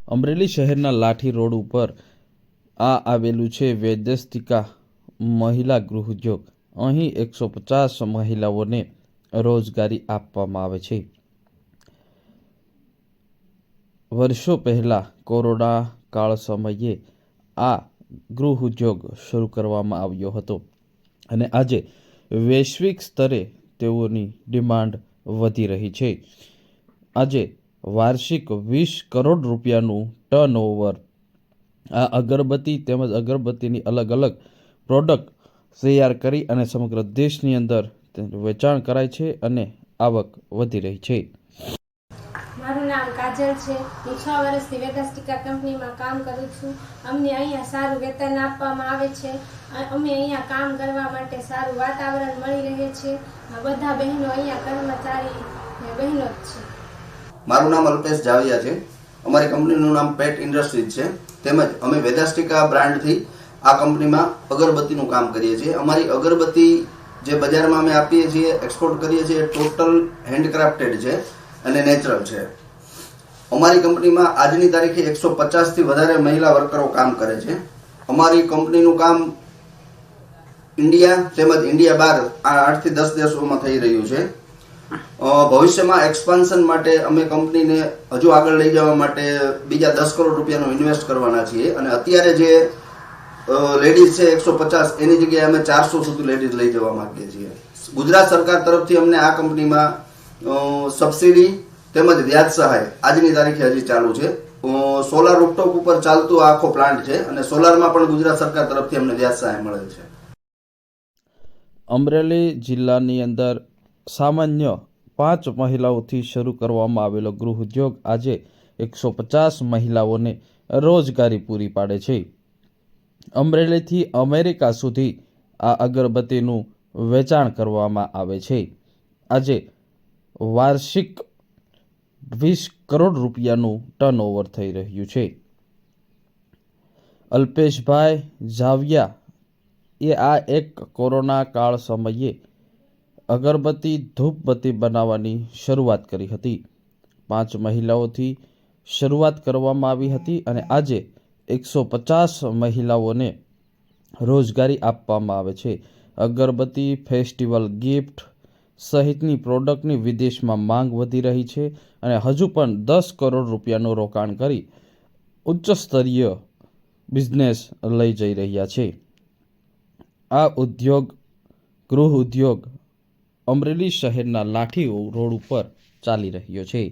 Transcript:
અમરેલી શહેરના લાઠી રોડ ઉપર આ આવેલું છે વેદસ્તિકા મહિલા ગૃહ ઉદ્યોગ। અહીં 150 મહિલાઓને રોજગારી આપવામાં આવે છે। વર્ષો પહેલા કોરોના કાળ સમયે આ ગૃહ ઉદ્યોગ શરૂ કરવામાં આવ્યો હતો અને આજે વૈશ્વિક સ્તરે તેઓની ડિમાન્ડ વધી રહી છે। આજે વાર્ષિક 20 કરોડ રૂપિયાનું ટર્નઓવર આ અગરબત્તી તેમજ અગરબત્તીની અલગ અલગ પ્રોડક્ટ તૈયાર કરી અને સમગ્ર દેશની અંદર તેનું વેચાણ કરાય છે અને આવક વધી રહી છે। મારું નામ કાજલ છે। હું 6 વર્ષથી વેદાસ્તિકા કંપનીમાં કામ કરું છું। અમને અહીંયા સારું વેતન આપવામાં આવે છે। અમે અહીંયા કામ કરવા માટે સારું વાતાવરણ મળી રહે છે। બધા બહેનો અહીંયા કર્મચારી બહેનો જ છે। મારું નામ અલ્પેશ જાવિયા છે। અમારી કંપનીનું નામ પેટ ઇન્ડસ્ટ્રીઝ છે। તેમજ અમે વેદાસ્તિકા બ્રાન્ડથી આ કંપનીમાં અગરબત્તીનું કામ કરીએ છીએ। અમારી અગરબત્તી જે બજારમાં અમે આપીએ છીએ, એક્સપોર્ટ કરીએ છીએ, ટોટલ હેન્ડક્રાફ્ટેડ છે અને નેચરલ છે। અમારી કંપનીમાં આજની તારીખે 150થી વધારે મહિલા વર્કરો કામ કરે છે। અમારી કંપનીનું કામ ઇન્ડિયા તેમજ ઇન્ડિયા બહાર 8થી 10 દેશોમાં થઈ રહ્યું છે। ભવિષ્યમાં એક્સપાન્શન માટે અમે કંપનીને હજુ આગળ લઈ જવા માટે બીજા 10 કરોડ રૂપિયાનો ઇન્વેસ્ટ કરવાના છીએ અને અત્યારે જે લેડીઝ છે 150, એની જગ્યાએ અમે 400 સુધી લેડીઝ લઈ જવા માંગીએ છીએ। ગુજરાત સરકાર તરફથી અમને આ કંપનીમાં સબસિડી તેમજ વ્યાજ સહાય આજની તારીખે હજી ચાલુ છે। સોલાર રૂફટોપ ઉપર ચાલતું આખો પ્લાન્ટ છે અને સોલારમાં પણ ગુજરાત સરકાર તરફથી અમને વ્યાજ સહાય મળે છે। અમરેલી જિલ્લાની અંદર સામાન્ય 5 મહિલાઓથી શરૂ કરવામાં આવેલો ગૃહ ઉદ્યોગ આજે 150 મહિલાઓને રોજગારી પૂરી પાડે છે। અમરેલીથી અમેરિકા સુધી આ અગરબત્તીનું વેચાણ કરવામાં આવે છે। આજે વાર્ષિક 20 કરોડ રૂપિયાનું ટર્નઓવર થઈ રહ્યું છે। અલ્પેશભાઈ જાવિયા એ આ એક કોરોના કાળ સમયે અગરબત્તી ધૂપબત્તી બનાવવાની શરૂઆત કરી હતી। 5 મહિલાઓથી શરૂઆત કરવામાં આવી હતી અને આજે 150 મહિલાઓને રોજગારી આપવામાં આવે છે। અગરબત્તી, ફેસ્ટિવલ ગિફ્ટ સહિતની પ્રોડક્ટની વિદેશમાં માંગ વધી રહી છે અને હજુ પણ 10 કરોડ રૂપિયાનું રોકાણ કરી ઉચ્ચ સ્તરીય બિઝનેસ લઈ જઈ રહ્યા છે। આ ઉદ્યોગ ગૃહ ઉદ્યોગ અમરેલી શહેરના લાઠી રોડ ઉપર ચાલી રહ્યો છે।